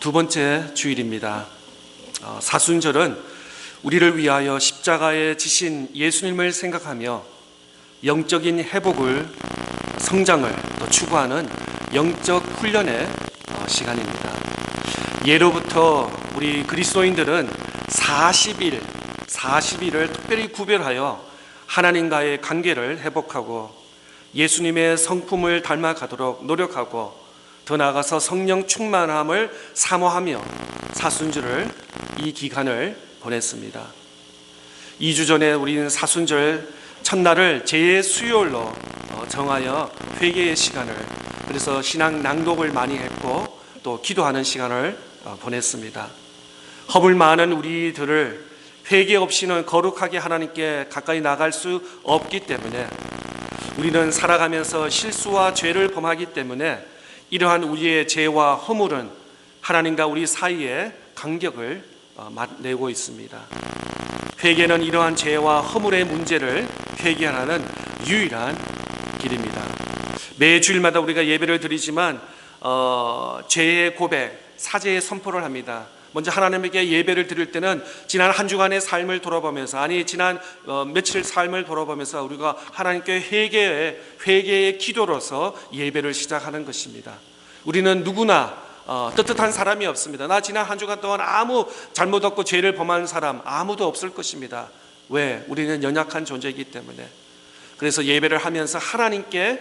두 번째 주일입니다. 사순절은 우리를 위하여 십자가에 지신 예수님을 생각하며 영적인 회복을, 성장을 또 추구하는 영적 훈련의 시간입니다. 예로부터 우리 그리스도인들은 40일을 특별히 구별하여 하나님과의 관계를 회복하고 예수님의 성품을 닮아가도록 노력하고 더 나아가서 성령 충만함을 사모하며 사순절을 이 기간을 보냈습니다. 2주 전에 우리는 사순절 첫날을 제 수요일로 정하여 회개의 시간을, 그래서 신앙 낭독을 많이 했고 또 기도하는 시간을 보냈습니다. 허물 많은 우리들을 회개 없이는 거룩하게 하나님께 가까이 나갈 수 없기 때문에, 우리는 살아가면서 실수와 죄를 범하기 때문에 이러한 우리의 죄와 허물은 하나님과 우리 사이에 간격을 내고 있습니다. 회개는 이러한 죄와 허물의 문제를 회개하는 유일한 길입니다. 매 주일마다 우리가 예배를 드리지만 죄의 고백, 사죄의 선포를 합니다. 먼저 하나님에게 예배를 드릴 때는 지난 한 주간의 삶을 돌아보면서, 지난 며칠 삶을 돌아보면서 우리가 하나님께 회개의 기도로서 예배를 시작하는 것입니다. 우리는 누구나 떳떳한 사람이 없습니다. 나 지난 한 주간 동안 아무 잘못 없고 죄를 범한 사람 아무도 없을 것입니다. 왜? 우리는 연약한 존재이기 때문에. 그래서 예배를 하면서 하나님께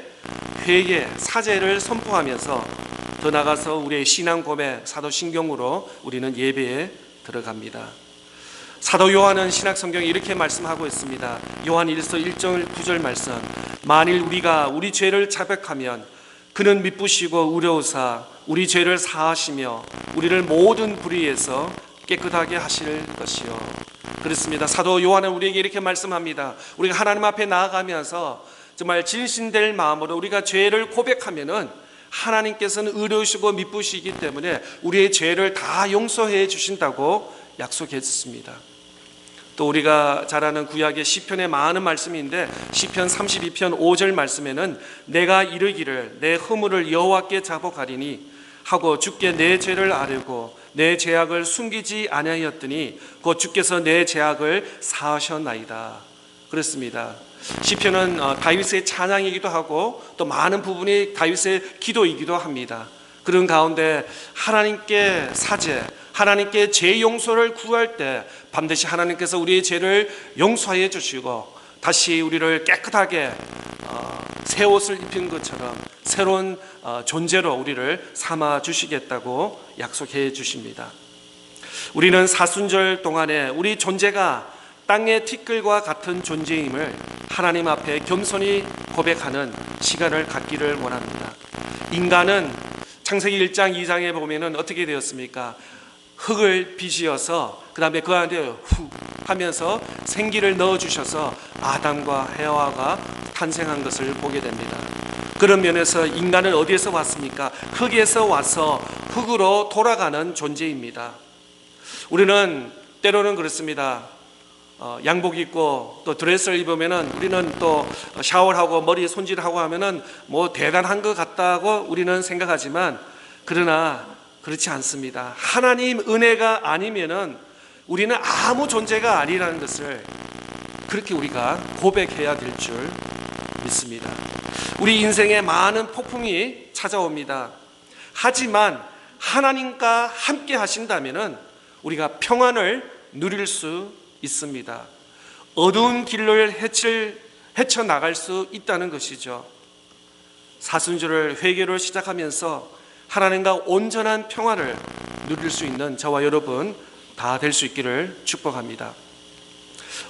회개, 사죄를 선포하면서 더 나아가서 우리의 신앙 고백, 사도신경으로 우리는 예배에 들어갑니다. 사도 요한은 신약성경에 이렇게 말씀하고 있습니다. 요한 1서 1절 9절 말씀. 만일 우리가 우리 죄를 자백하면 그는 미쁘시고 의로우사 우리 죄를 사하시며 우리를 모든 불의에서 깨끗하게 하실 것이요. 그렇습니다. 사도 요한은 우리에게 이렇게 말씀합니다. 우리가 하나님 앞에 나아가면서 정말 진실될 마음으로 우리가 죄를 고백하면은 하나님께서는 의로우시고 미쁘시기 때문에 우리의 죄를 다 용서해 주신다고 약속했습니다. 또 우리가 잘 아는 구약의 시편에 많은 말씀인데, 시편 32편 5절 말씀에는 내가 이르기를 내 허물을 여호와께 자복하리니 하고 주께 내 죄를 아뢰고 내 죄악을 숨기지 아니하였더니 곧 주께서 내 죄악을 사하셨나이다. 그렇습니다. 시편은 다윗의 찬양이기도 하고 또 많은 부분이 다윗의 기도이기도 합니다. 그런 가운데 하나님께 사죄, 하나님께 죄 용서를 구할 때 반드시 하나님께서 우리의 죄를 용서해 주시고 다시 우리를 깨끗하게 새 옷을 입힌 것처럼 새로운 존재로 우리를 삼아 주시겠다고 약속해 주십니다. 우리는 사순절 동안에 우리 존재가 땅의 티끌과 같은 존재임을 하나님 앞에 겸손히 고백하는 시간을 갖기를 원합니다. 인간은 창세기 1장 2장에 보면은 어떻게 되었습니까? 흙을 빚으어서 그 다음에 그 안에 후 하면서 생기를 넣어주셔서 아담과 해와가 탄생한 것을 보게 됩니다. 그런 면에서 인간은 어디에서 왔습니까? 흙에서 와서 흙으로 돌아가는 존재입니다. 우리는 때로는 그렇습니다. 양복 입고 또 드레스를 입으면은 우리는 또 샤워를 하고 머리 손질하고 하면은 뭐 대단한 것 같다고 우리는 생각하지만, 그러나 그렇지 않습니다. 하나님 은혜가 아니면은 우리는 아무 존재가 아니라는 것을 그렇게 우리가 고백해야 될 줄 믿습니다. 우리 인생에 많은 폭풍이 찾아옵니다. 하지만 하나님과 함께 하신다면은 우리가 평안을 누릴 수 있습니다. 어두운 길을 헤쳐나갈 수 있다는 것이죠. 사순절을 회개로 시작하면서 하나님과 온전한 평화를 누릴 수 있는 저와 여러분 다 될 수 있기를 축복합니다.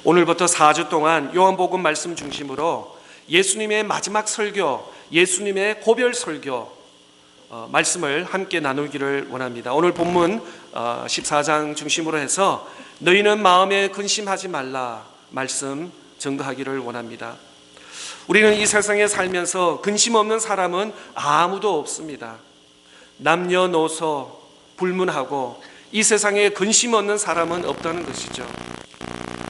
오늘부터 4주 동안 요한복음 말씀 중심으로 예수님의 마지막 설교, 예수님의 고별 설교 말씀을 함께 나누기를 원합니다. 오늘 본문 14장 중심으로 해서 너희는 마음에 근심하지 말라 말씀 증거하기를 원합니다. 우리는 이 세상에 살면서 근심 없는 사람은 아무도 없습니다. 남녀노소 불문하고 이 세상에 근심 없는 사람은 없다는 것이죠.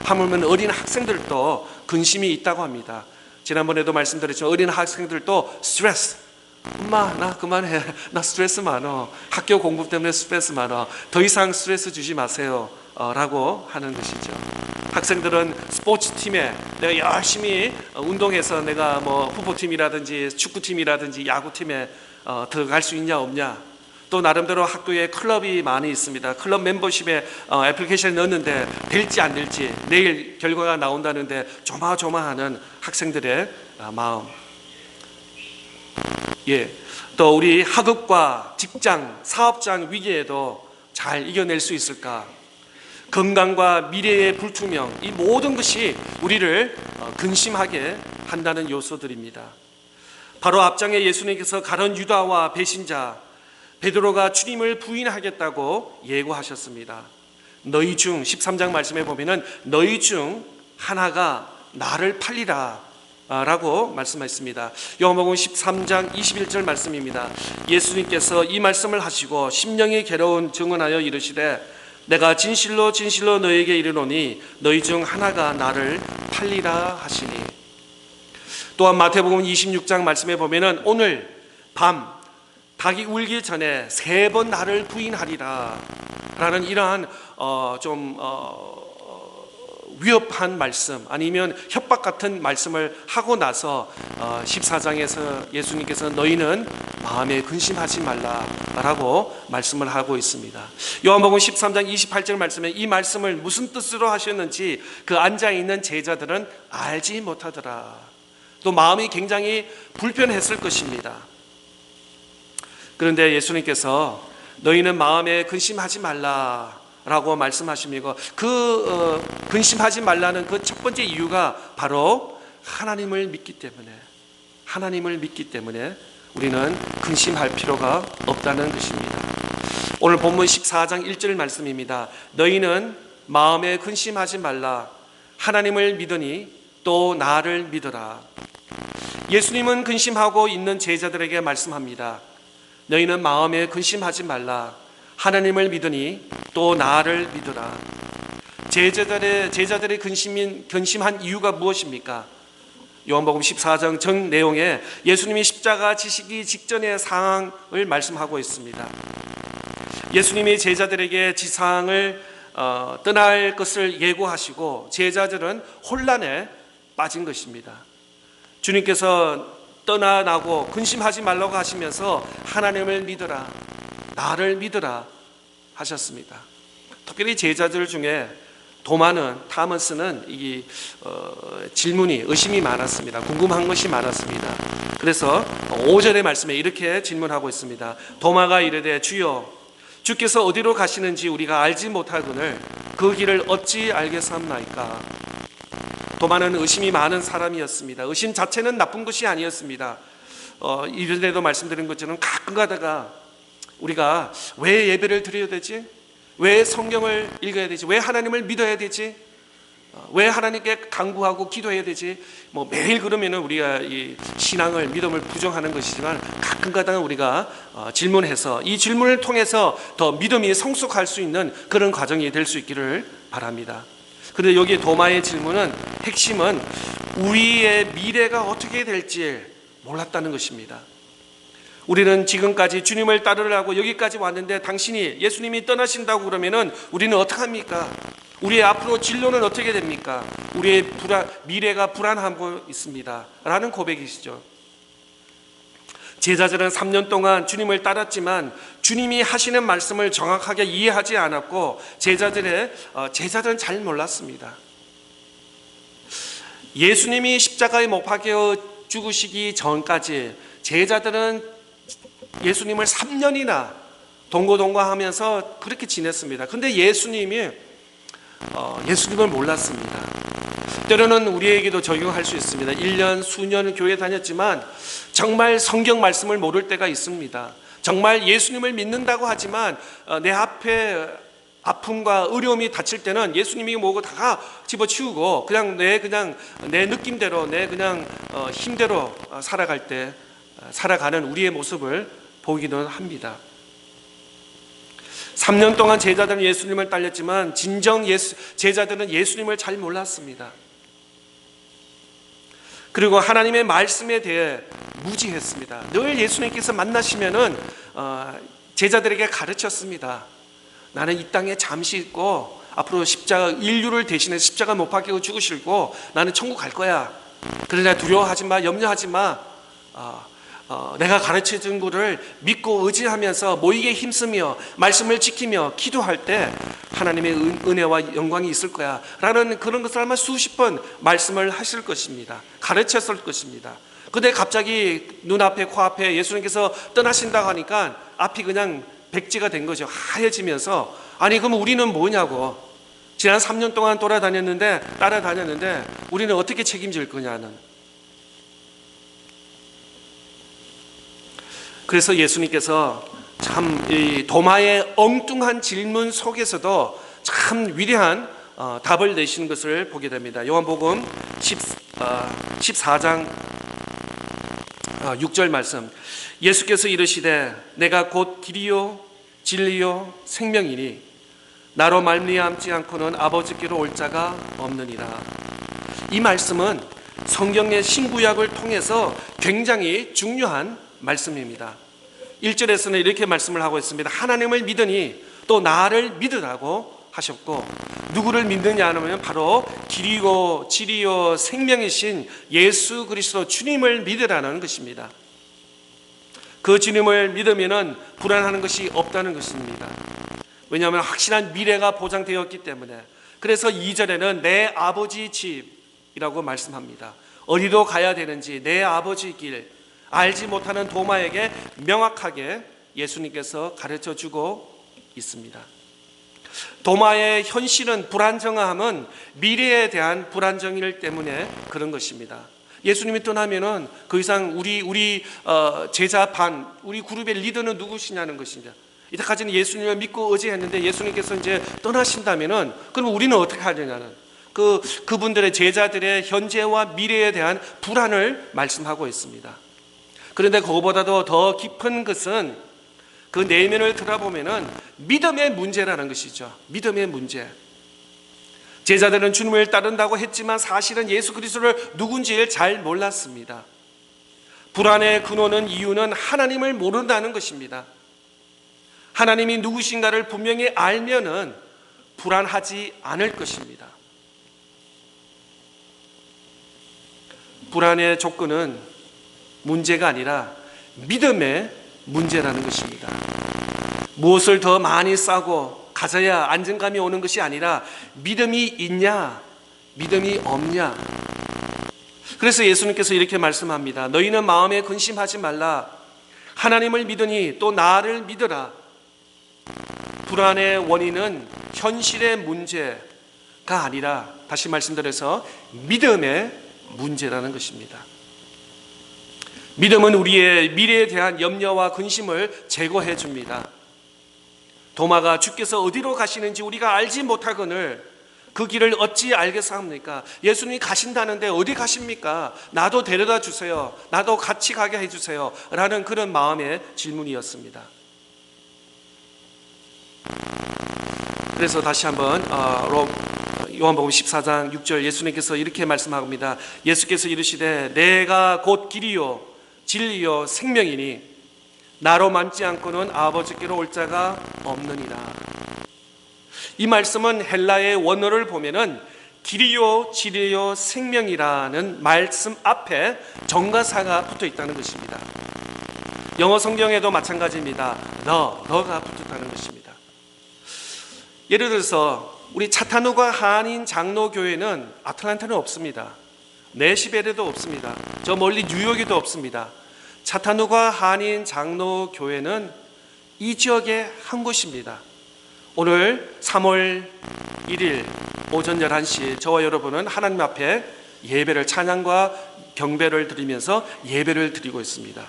하물며 어린 학생들도 근심이 있다고 합니다. 지난번에도 말씀드렸지만 어린 학생들도 스트레스, 엄마 나 그만해, 나 스트레스 많어, 학교 공부 때문에 스트레스 많아, 더 이상 스트레스 주지 마세요 라고 하는 것이죠. 학생들은 스포츠팀에 내가 열심히 운동해서 내가 뭐 후보팀이라든지 축구팀이라든지 야구팀에 들어갈 수 있냐 없냐, 또 나름대로 학교에 클럽이 많이 있습니다. 클럽 멤버십에 애플리케이션을 넣었는데 될지 안 될지, 내일 결과가 나온다는데 조마조마하는 학생들의 마음. 또 우리 학업과 직장, 사업장 위기에도 잘 이겨낼 수 있을까? 건강과 미래의 불투명, 이 모든 것이 우리를 근심하게 한다는 요소들입니다. 바로 앞장에 예수님께서 가룟 유다와 배신자 베드로가 주님을 부인하겠다고 예고하셨습니다. 너희 중 13장 말씀에 보면은 너희 중 하나가 나를 팔리라 라고 말씀하셨습니다. 요한복음 13장 21절 말씀입니다. 예수님께서 이 말씀을 하시고 심령이 괴로운 증언하여 이르시되 내가 진실로 진실로 너에게 이르노니 너희 중 하나가 나를 팔리라 하시니. 또한 마태복음 26장 말씀에 보면은 오늘 밤 닭이 울기 전에 3번 나를 부인하리라 라는 이러한 위협한 말씀, 아니면 협박 같은 말씀을 하고 나서 14장에서 예수님께서 너희는 마음에 근심하지 말라라고 말씀을 하고 있습니다. 요한복음 13장 28절 말씀에 이 말씀을 무슨 뜻으로 하셨는지 그 앉아있는 제자들은 알지 못하더라. 또 마음이 굉장히 불편했을 것입니다. 그런데 예수님께서 너희는 마음에 근심하지 말라 라고 말씀하십니다. 근심하지 말라는 그 첫 번째 이유가 바로 하나님을 믿기 때문에 우리는 근심할 필요가 없다는 것입니다. 오늘 본문 14장 1절 말씀입니다. 너희는 마음에 근심하지 말라. 하나님을 믿으니 또 나를 믿으라. 예수님은 근심하고 있는 제자들에게 말씀합니다. 너희는 마음에 근심하지 말라. 하나님을 믿으니 또 나를 믿으라. 제자들의 근심한 이유가 무엇입니까? 요한복음 14장 전 내용에 예수님이 십자가 지시기 직전의 상황을 말씀하고 있습니다. 예수님이 제자들에게 지상을 떠날 것을 예고하시고 제자들은 혼란에 빠진 것입니다. 주님께서 떠나나고 근심하지 말라고 하시면서 하나님을 믿어라, 나를 믿어라 하셨습니다. 특별히 제자들 중에 토마스는 이 질문이, 의심이 많았습니다. 궁금한 것이 많았습니다. 그래서 5절의 말씀에 이렇게 질문하고 있습니다. 도마가 이르되 주여, 주께서 어디로 가시는지 우리가 알지 못하거늘 그 길을 어찌 알겠사옵나이까? 도마는 의심이 많은 사람이었습니다. 의심 자체는 나쁜 것이 아니었습니다. 이전에도 말씀드린 것처럼 가끔 가다가 우리가 왜 예배를 드려야 되지? 왜 성경을 읽어야 되지? 왜 하나님을 믿어야 되지? 왜 하나님께 간구하고 기도해야 되지? 매일 그러면은 우리가 이 신앙을, 믿음을 부정하는 것이지만 가끔 가다가 우리가 질문해서 이 질문을 통해서 더 믿음이 성숙할 수 있는 그런 과정이 될 수 있기를 바랍니다. 그런데 여기 도마의 질문은, 핵심은 우리의 미래가 어떻게 될지 몰랐다는 것입니다. 우리는 지금까지 주님을 따르려고 여기까지 왔는데 당신이, 예수님이 떠나신다고 그러면은 우리는 어떡합니까? 우리의 앞으로 진로는 어떻게 됩니까? 우리의 미래가 불안하고 있습니다 라는 고백이시죠. 제자들은 3년 동안 주님을 따랐지만 주님이 하시는 말씀을 정확하게 이해하지 않았고 제자들은 잘 몰랐습니다. 예수님이 십자가에 못 박혀 죽으시기 전까지 제자들은 예수님을 3년이나 동고동거하면서 그렇게 지냈습니다. 그런데 예수님을 몰랐습니다. 때로는 우리에게도 적용할 수 있습니다. 1년 수년 교회 다녔지만 정말 성경 말씀을 모를 때가 있습니다. 정말 예수님을 믿는다고 하지만 내 앞에 아픔과 어려움이 닥칠 때는 예수님이 뭐고 다 집어치우고 그냥 내 느낌대로, 내 힘대로 살아가는 우리의 모습을 보기도 합니다. 3년 동안 제자들은 예수님을 따랐지만 진정 제자들은 예수님을 잘 몰랐습니다. 그리고 하나님의 말씀에 대해 무지했습니다. 늘 예수님께서 만나시면은 제자들에게 가르쳤습니다. 나는 이 땅에 잠시 있고 앞으로 십자가, 인류를 대신해 십자가 못 박히고 죽으시고 나는 천국 갈 거야. 그러나 두려워하지 마, 염려하지 마. 내가 가르쳐준 것을 믿고 의지하면서 모이게 힘쓰며 말씀을 지키며 기도할 때 하나님의 은혜와 영광이 있을 거야 라는 그런 것을 아마 수십 번 말씀을 하실 것입니다. 가르쳤을 것입니다. 근데 갑자기 눈앞에 코앞에 예수님께서 떠나신다고 하니까 앞이 그냥 백지가 된 거죠. 하얘지면서 아니 그럼 우리는 뭐냐고, 지난 3년 동안 따라다녔는데 우리는 어떻게 책임질 거냐는. 그래서 예수님께서 참 이 도마의 엉뚱한 질문 속에서도 참 위대한 답을 내시는 것을 보게 됩니다. 요한복음 14장 6절 말씀. 예수께서 이르시되 내가 곧 길이요 진리요 생명이니 나로 말미암지 않고는 아버지께로 올 자가 없느니라. 이 말씀은 성경의 신구약을 통해서 굉장히 중요한 말씀입니다. 1절에서는 이렇게 말씀을 하고 있습니다. 하나님을 믿으니 또 나를 믿으라고 하셨고, 누구를 믿느냐 하면 바로 길이요 진리요 생명이신 예수 그리스도 주님을 믿으라는 것입니다. 그 주님을 믿으면 불안하는 것이 없다는 것입니다. 왜냐하면 확실한 미래가 보장되었기 때문에. 그래서 2절에는 내 아버지 집이라고 말씀합니다. 어디로 가야 되는지 내 아버지 길 알지 못하는 도마에게 명확하게 예수님께서 가르쳐주고 있습니다. 도마의 현실은 불안정함은 미래에 대한 불안정일 때문에 그런 것입니다. 예수님이 떠나면은 그 이상 우리 제자 반, 우리 그룹의 리더는 누구시냐는 것입니다. 이때까지는 예수님을 믿고 의지했는데 예수님께서 이제 떠나신다면은 그럼 우리는 어떻게 하느냐는 그분들의 제자들의 현재와 미래에 대한 불안을 말씀하고 있습니다. 그런데 그거보다도 더 깊은 것은 그 내면을 들어보면은 믿음의 문제라는 것이죠. 믿음의 문제. 제자들은 주님을 따른다고 했지만 사실은 예수 그리스도를 누군지를 잘 몰랐습니다. 불안의 근원은 이유는 하나님을 모른다는 것입니다. 하나님이 누구신가를 분명히 알면은 불안하지 않을 것입니다. 불안의 조건은 문제가 아니라 믿음의 문제라는 것입니다. 무엇을 더 많이 싸고 가져야 안정감이 오는 것이 아니라 믿음이 있냐, 믿음이 없냐. 그래서 예수님께서 이렇게 말씀합니다. 너희는 마음에 근심하지 말라. 하나님을 믿으니 또 나를 믿으라. 불안의 원인은 현실의 문제가 아니라 다시 말씀드려서 믿음의 문제라는 것입니다. 믿음은 우리의 미래에 대한 염려와 근심을 제거해 줍니다. 도마가 주께서 어디로 가시는지 우리가 알지 못하거늘 그 길을 어찌 알겠사옵니까? 예수님이 가신다는데 어디 가십니까? 나도 데려다 주세요. 나도 같이 가게 해주세요. 라는 그런 마음의 질문이었습니다. 그래서 다시 한번 요한복음 14장 6절 예수님께서 이렇게 말씀합니다. 예수께서 이르시되 내가 곧 길이요 진리요 생명이니 나로 만지 않고는 아버지께로 올 자가 없느니라. 이 말씀은 헬라의 원어를 보면은 길이요 진리요 생명이라는 말씀 앞에 정가사가 붙어 있다는 것입니다. 영어 성경에도 마찬가지입니다. 너가 붙었다는 것입니다. 예를 들어서 우리 차타누가 한인 장로교회는 아틀란타는 없습니다. 내시베르도 없습니다. 저 멀리 뉴욕에도 없습니다. 차타누가 한인 장로교회는 이 지역의 한 곳입니다. 오늘 3월 1일 오전 11시 저와 여러분은 하나님 앞에 예배를 찬양과 경배를 드리면서 예배를 드리고 있습니다.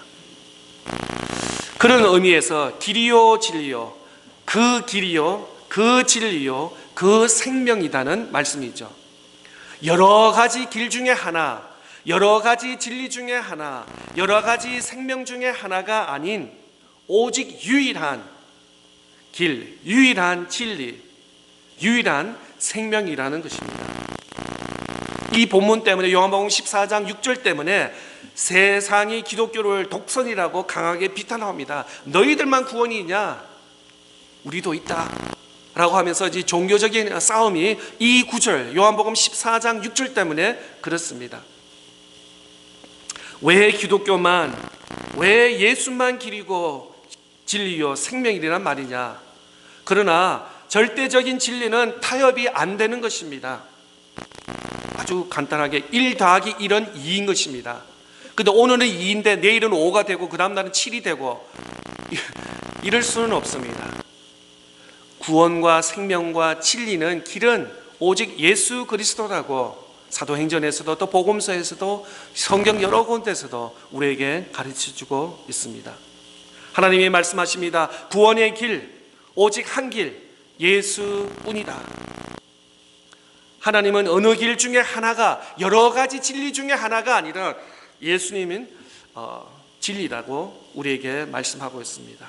그런 의미에서 길이요 진리요 그 길이요 그 진리요 그 생명이라는 말씀이죠. 여러 가지 길 중에 하나, 여러 가지 진리 중에 하나, 여러 가지 생명 중에 하나가 아닌 오직 유일한 길, 유일한 진리, 유일한 생명이라는 것입니다. 이 본문 때문에 요한복음 14장 6절 때문에 세상이 기독교를 독선이라고 강하게 비판합니다. 너희들만 구원이 있냐? 우리도 있다 라고 하면서 이 종교적인 싸움이 이 구절 요한복음 14장 6절 때문에 그렇습니다. 왜 기독교만, 왜 예수만 길이고 진리요 생명이란 말이냐? 그러나 절대적인 진리는 타협이 안 되는 것입니다. 아주 간단하게 1 더하기 1은 2인 것입니다. 근데 오늘은 2인데 내일은 5가 되고 그 다음 날은 7이 되고 이럴 수는 없습니다. 구원과 생명과 진리는 길은 오직 예수 그리스도라고 사도행전에서도 또 복음서에서도 성경 여러 곳에서도 우리에게 가르쳐주고 있습니다. 하나님이 말씀하십니다. 구원의 길 오직 한 길 예수뿐이다. 하나님은 어느 길 중에 하나가 여러 가지 진리 중에 하나가 아니라 예수님은 진리라고 우리에게 말씀하고 있습니다.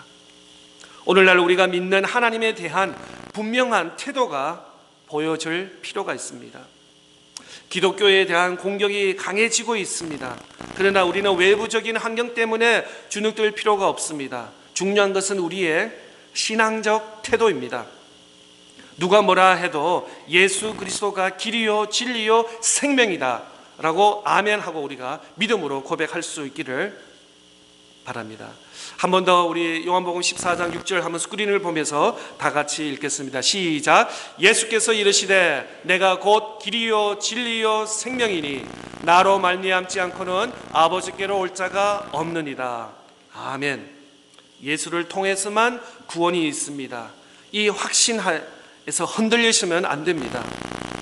오늘날 우리가 믿는 하나님에 대한 분명한 태도가 보여질 필요가 있습니다. 기독교에 대한 공격이 강해지고 있습니다. 그러나 우리는 외부적인 환경 때문에 주눅들 필요가 없습니다. 중요한 것은 우리의 신앙적 태도입니다. 누가 뭐라 해도 예수 그리스도가 길이요 진리요 생명이다 라고 아멘하고 우리가 믿음으로 고백할 수 있기를 바랍니다. 한 번 더 우리 요한복음 14장 6절 한번 스크린을 보면서 다 같이 읽겠습니다. 시작. 예수께서 이르시되 내가 곧 길이요 진리요 생명이니 나로 말미암지 않고는 아버지께로 올 자가 없느니라. 아멘. 예수를 통해서만 구원이 있습니다. 이 확신에서 흔들리시면 안 됩니다.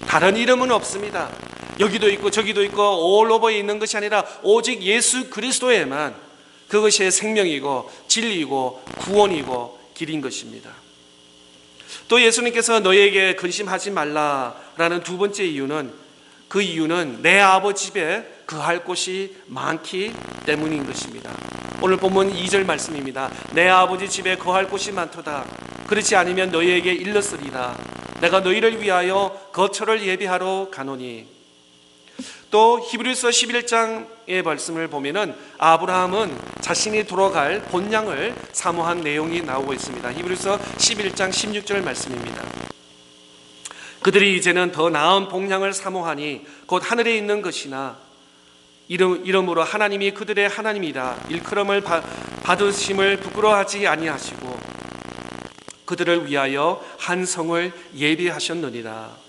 다른 이름은 없습니다. 여기도 있고 저기도 있고 올 오버에 있는 것이 아니라 오직 예수 그리스도에만 그것이 생명이고 진리이고 구원이고 길인 것입니다. 또 예수님께서 너희에게 근심하지 말라라는 두 번째 이유는 그 이유는 내 아버지 집에 거할 곳이 많기 때문인 것입니다. 오늘 본문 2절 말씀입니다. 내 아버지 집에 거할 곳이 많도다. 그렇지 않으면 너희에게 일렀으리라. 내가 너희를 위하여 거처를 예비하러 가노니. 또 히브리서 11장의 말씀을 보면은 아브라함은 자신이 돌아갈 본향을 사모한 내용이 나오고 있습니다. 히브리서 11장 16절 말씀입니다. 그들이 이제는 더 나은 본향을 사모하니 곧 하늘에 있는 것이나 이름으로 하나님이 그들의 하나님이라 일컬음을 받으심을 부끄러워하지 아니하시고 그들을 위하여 한 성을 예비하셨느니라.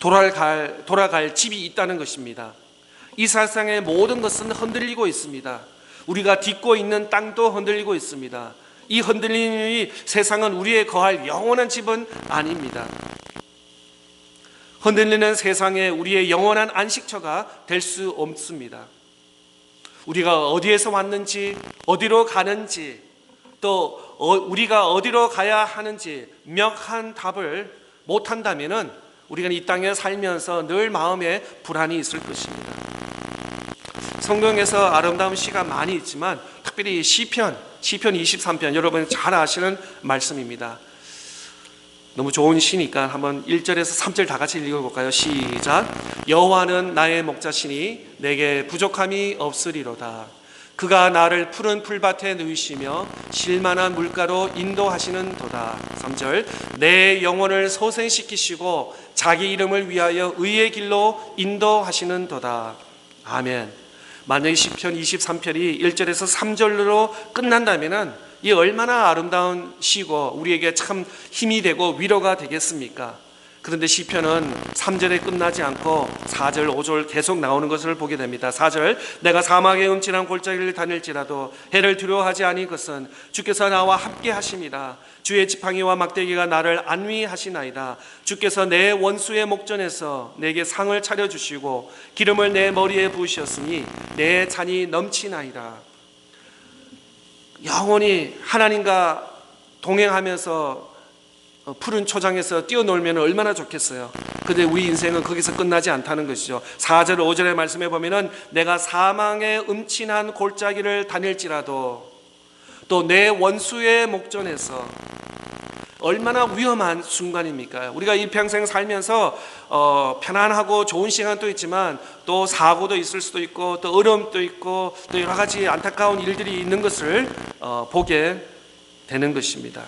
돌아갈 집이 있다는 것입니다. 이 세상의 모든 것은 흔들리고 있습니다. 우리가 딛고 있는 땅도 흔들리고 있습니다. 이 흔들리는 세상은 우리의 거할 영원한 집은 아닙니다. 흔들리는 세상에 우리의 영원한 안식처가 될 수 없습니다. 우리가 어디에서 왔는지 어디로 가는지 또 우리가 어디로 가야 하는지 명확한 답을 못한다면 우리가 이 땅에 살면서 늘 마음에 불안이 있을 것입니다. 성경에서 아름다운 시가 많이 있지만 특별히 시편 23편 여러분 잘 아시는 말씀입니다. 너무 좋은 시니까 한번 1절에서 3절 다 같이 읽어볼까요? 시작. 여호와는 나의 목자시니 내게 부족함이 없으리로다. 그가 나를 푸른 풀밭에 누이시며 쉴만한 물가로 인도하시는 도다. 3절. 내 영혼을 소생시키시고 자기 이름을 위하여 의의 길로 인도하시는 도다. 아멘. 만약에 시편 23편이 1절에서 3절로 끝난다면 이 얼마나 아름다운 시고 우리에게 참 힘이 되고 위로가 되겠습니까? 그런데 시편은 3절에 끝나지 않고 4절, 5절 계속 나오는 것을 보게 됩니다. 4절. 내가 사막의 음침한 골짜기를 다닐지라도 해를 두려워하지 아니 것은 주께서 나와 함께 하심이라. 주의 지팡이와 막대기가 나를 안위하시나이다. 주께서 내 원수의 목전에서 내게 상을 차려주시고 기름을 내 머리에 부으셨으니 내 잔이 넘치나이다. 영원히 하나님과 동행하면서 푸른 초장에서 뛰어놀면 얼마나 좋겠어요. 그런데 우리 인생은 거기서 끝나지 않다는 것이죠. 4절 5절의 말씀에 보면은 내가 사망의 음침한 골짜기를 다닐지라도 또 내 원수의 목전에서 얼마나 위험한 순간입니까? 우리가 이 평생 살면서 편안하고 좋은 시간도 있지만 또 사고도 있을 수도 있고 또 어려움도 있고 또 여러 가지 안타까운 일들이 있는 것을 보게 되는 것입니다.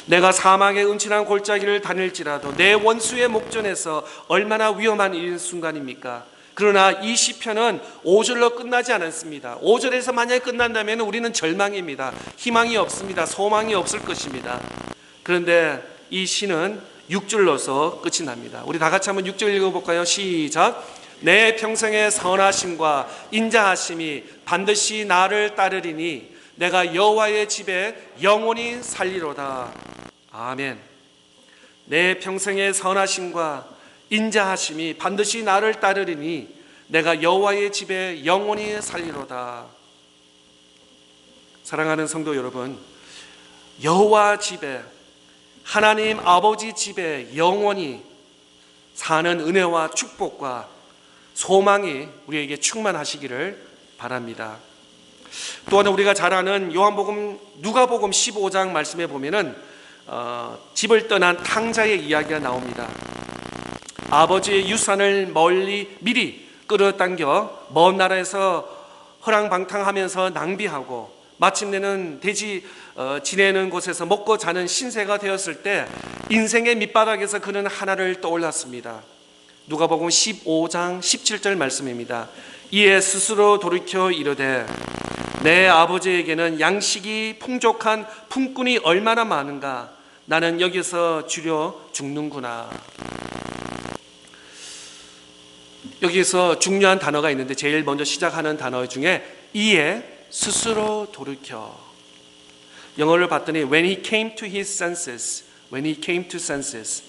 내가 사망의 음침한 골짜기를 다닐지라도 내 원수의 목전에서 얼마나 위험한 이 순간입니까? 그러나 이 시편은 5절로 끝나지 않았습니다. 5절에서 만약에 끝난다면 우리는 절망입니다. 희망이 없습니다. 소망이 없을 것입니다. 그런데 이 시는 6절로서 끝이 납니다. 우리 다 같이 한번 6절 읽어볼까요? 시작. 내 평생의 선하심과 인자하심이 반드시 나를 따르리니 내가 여호와의 집에 영원히 살리로다. 아멘. 내 평생의 선하심과 인자하심이 반드시 나를 따르리니 내가 여호와의 집에 영원히 살리로다. 사랑하는 성도 여러분, 여호와 집에, 하나님 아버지 집에 영원히 사는 은혜와 축복과 소망이 우리에게 충만하시기를 바랍니다. 또한 우리가 잘 아는 누가복음 15장 말씀에 보면은 집을 떠난 탕자의 이야기가 나옵니다. 아버지의 유산을 미리 끌어당겨 먼 나라에서 허랑방탕하면서 낭비하고 마침내는 돼지 지내는 곳에서 먹고 자는 신세가 되었을 때 인생의 밑바닥에서 그는 하나를 떠올랐습니다. 누가복음 15장 17절 말씀입니다. 이에 스스로 돌이켜 이르되 내 아버지에게는 양식이 풍족한 품꾼이 얼마나 많은가. 나는 여기서 주려 죽는구나. 여기서 중요한 단어가 있는데 제일 먼저 시작하는 단어 중에 이에 스스로 돌이켜. 영어를 봤더니 when he came to his senses, when he came to senses.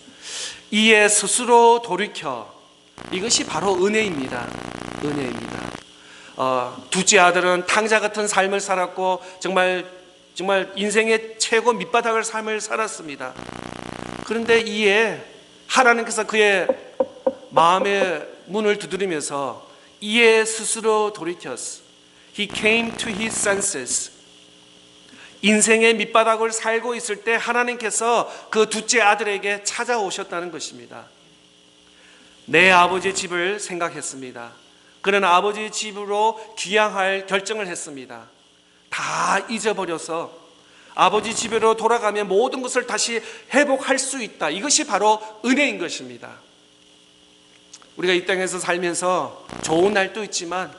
이에 스스로 돌이켜. 이것이 바로 은혜입니다. 은혜입니다. 둘째 아들은 탕자 같은 삶을 살았고 정말 인생의 최고 밑바닥을 삶을 살았습니다. 그런데 이에 하나님께서 그의 마음의 문을 두드리면서 이에 스스로 돌이켰어. He came to his senses. 인생의 밑바닥을 살고 있을 때 하나님께서 그 둘째 아들에게 찾아오셨다는 것입니다. 내 아버지 집을 생각했습니다. 그는 아버지 집으로 귀향할 결정을 했습니다. 다 잊어버려서 아버지 집으로 돌아가면 모든 것을 다시 회복할 수 있다. 이것이 바로 은혜인 것입니다. 우리가 이 땅에서 살면서 좋은 날도 있지만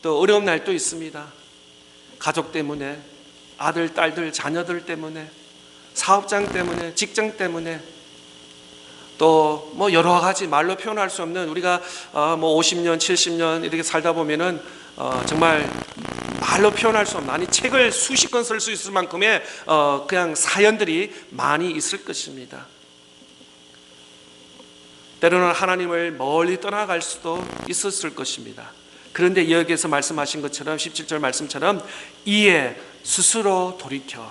또 어려운 날도 있습니다. 가족 때문에, 아들, 딸들, 자녀들 때문에, 사업장 때문에, 직장 때문에, 또 뭐 여러 가지 말로 표현할 수 없는 우리가 뭐 50년, 70년 이렇게 살다 보면은 정말 말로 표현할 수 없는, 아니 책을 수십 권 쓸 수 있을 만큼의 그냥 사연들이 많이 있을 것입니다. 때로는 하나님을 멀리 떠나갈 수도 있었을 것입니다. 그런데 여기에서 말씀하신 것처럼 17절 말씀처럼 이에 스스로 돌이켜.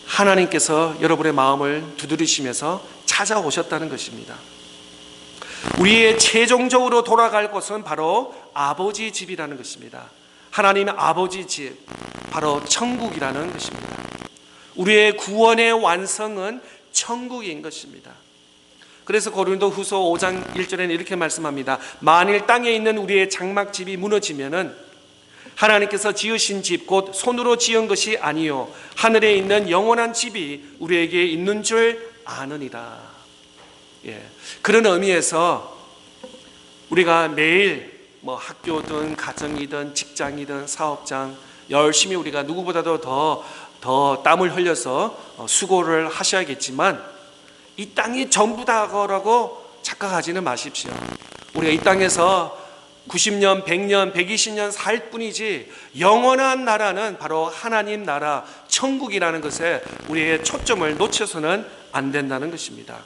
하나님께서 여러분의 마음을 두드리시면서 찾아오셨다는 것입니다. 우리의 최종적으로 돌아갈 곳은 바로 아버지 집이라는 것입니다. 하나님의 아버지 집, 바로 천국이라는 것입니다. 우리의 구원의 완성은 천국인 것입니다. 그래서 고린도후서 5장 1절에는 이렇게 말씀합니다. 만일 땅에 있는 우리의 장막집이 무너지면은 하나님께서 지으신 집 곧 손으로 지은 것이 아니요 하늘에 있는 영원한 집이 우리에게 있는 줄 아느니라. 그런 의미에서 우리가 매일 뭐 학교든 가정이든 직장이든 사업장 열심히 우리가 누구보다도 더 땀을 흘려서 수고를 하셔야겠지만 이 땅이 전부다라고 착각하지는 마십시오. 우리가 이 땅에서 90년, 100년, 120년 살 뿐이지 영원한 나라는 바로 하나님 나라, 천국이라는 것에 우리의 초점을 놓쳐서는 안 된다는 것입니다.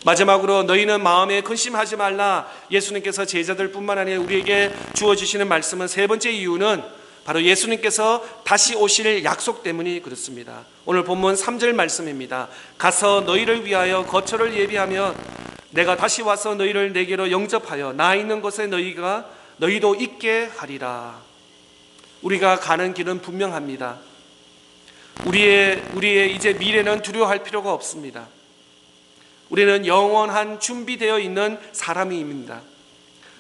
마지막으로 너희는 마음에 근심하지 말라. 예수님께서 제자들뿐만 아니라 우리에게 주어주시는 말씀은 세 번째 이유는 바로 예수님께서 다시 오실 약속 때문이 그렇습니다. 오늘 본문 3절 말씀입니다. 가서 너희를 위하여 거처를 예비하며 내가 다시 와서 너희를 내게로 영접하여 나 있는 곳에 너희도 있게 하리라. 우리가 가는 길은 분명합니다. 우리의 이제 미래는 두려워할 필요가 없습니다. 우리는 영원한 준비되어 있는 사람입니다.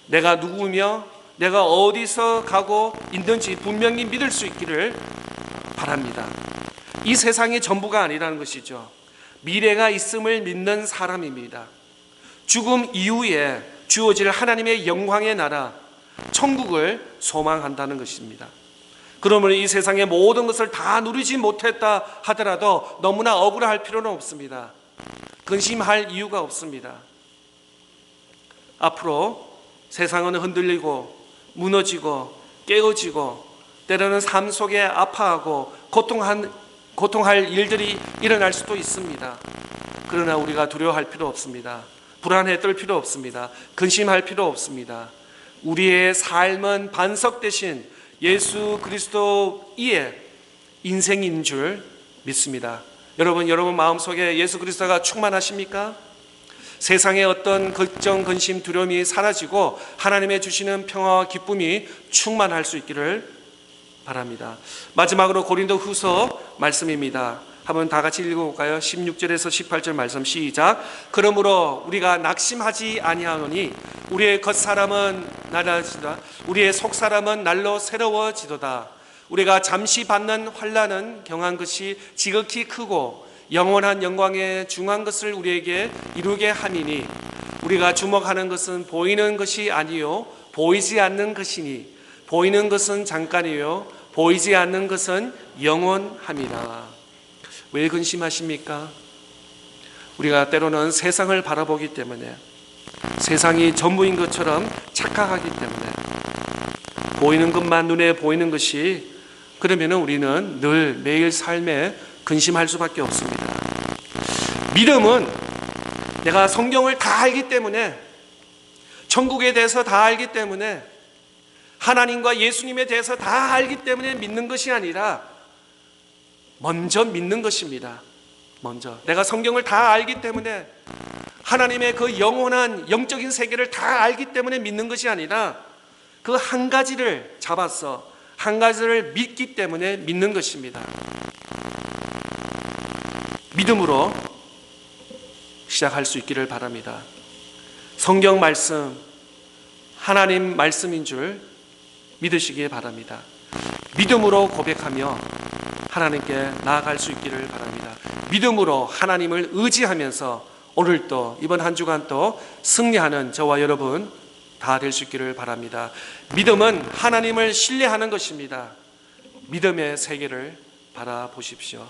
내가 누구며 내가 어디서 가고 있는지 분명히 믿을 수 있기를 바랍니다. 이 세상이 전부가 아니라는 것이죠. 미래가 있음을 믿는 사람입니다. 죽음 이후에 주어질 하나님의 영광의 나라, 천국을 소망한다는 것입니다. 그러므로 이 세상의 모든 것을 다 누리지 못했다 하더라도 너무나 억울할 필요는 없습니다. 근심할 이유가 없습니다. 앞으로 세상은 흔들리고 무너지고 깨어지고 때로는 삶 속에 아파하고 고통할 일들이 일어날 수도 있습니다. 그러나 우리가 두려워할 필요 없습니다. 불안해 떨 필요 없습니다. 근심할 필요 없습니다. 우리의 삶은 반석 대신 예수 그리스도의 인생인 줄 믿습니다. 여러분 마음속에 예수 그리스도가 충만하십니까? 세상의 어떤 걱정, 근심, 두려움이 사라지고 하나님의 주시는 평화와 기쁨이 충만할 수 있기를 바랍니다. 마지막으로 고린도후서 말씀입니다. 한번 다 같이 읽어볼까요? 16절에서 18절 말씀 시작. 그러므로 우리가 낙심하지 아니하노니 우리의 겉사람은 날아지도다. 우리의 속사람은 날로 새로워지도다. 우리가 잠시 받는 환난은 경한 것이 지극히 크고 영원한 영광에 중한 것을 우리에게 이루게 함이니 우리가 주목하는 것은 보이는 것이 아니요 보이지 않는 것이니 보이는 것은 잠깐이요 보이지 않는 것은 영원함이라. 왜 근심하십니까? 우리가 때로는 세상을 바라보기 때문에 세상이 전부인 것처럼 착각하기 때문에 보이는 것만 눈에 보이는 것이 그러면 우리는 늘 매일 삶에 근심할 수밖에 없습니다. 믿음은 내가 성경을 다 알기 때문에 천국에 대해서 다 알기 때문에 하나님과 예수님에 대해서 다 알기 때문에 믿는 것이 아니라 먼저 믿는 것입니다. 먼저 내가 성경을 다 알기 때문에 하나님의 그 영원한 영적인 세계를 다 알기 때문에 믿는 것이 아니라 그 한 가지를 잡아서 한 가지를 믿기 때문에 믿는 것입니다. 믿음으로 시작할 수 있기를 바랍니다. 성경 말씀, 하나님 말씀인 줄 믿으시기 바랍니다. 믿음으로 고백하며 하나님께 나아갈 수 있기를 바랍니다. 믿음으로 하나님을 의지하면서 오늘도 이번 한 주간 또 승리하는 저와 여러분 다 될 수 있기를 바랍니다. 믿음은 하나님을 신뢰하는 것입니다. 믿음의 세계를 바라보십시오.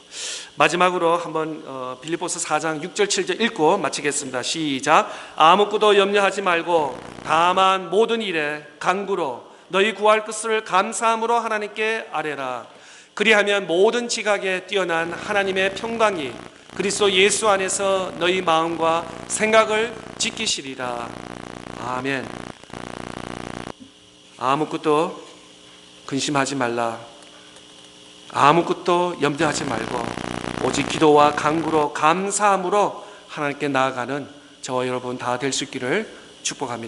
마지막으로 한번 빌립보서 4장 6절 7절 읽고 마치겠습니다. 시작. 아무것도 염려하지 말고 다만 모든 일에 간구로 너희 구할 것을 감사함으로 하나님께 아뢰라. 그리하면 모든 지각에 뛰어난 하나님의 평강이 그리스도 예수 안에서 너희 마음과 생각을 지키시리라. 아멘. 아무것도 근심하지 말라. 아무것도 염려하지 말고 오직 기도와 간구로 감사함으로 하나님께 나아가는 저와 여러분 다 될 수 있기를 축복합니다.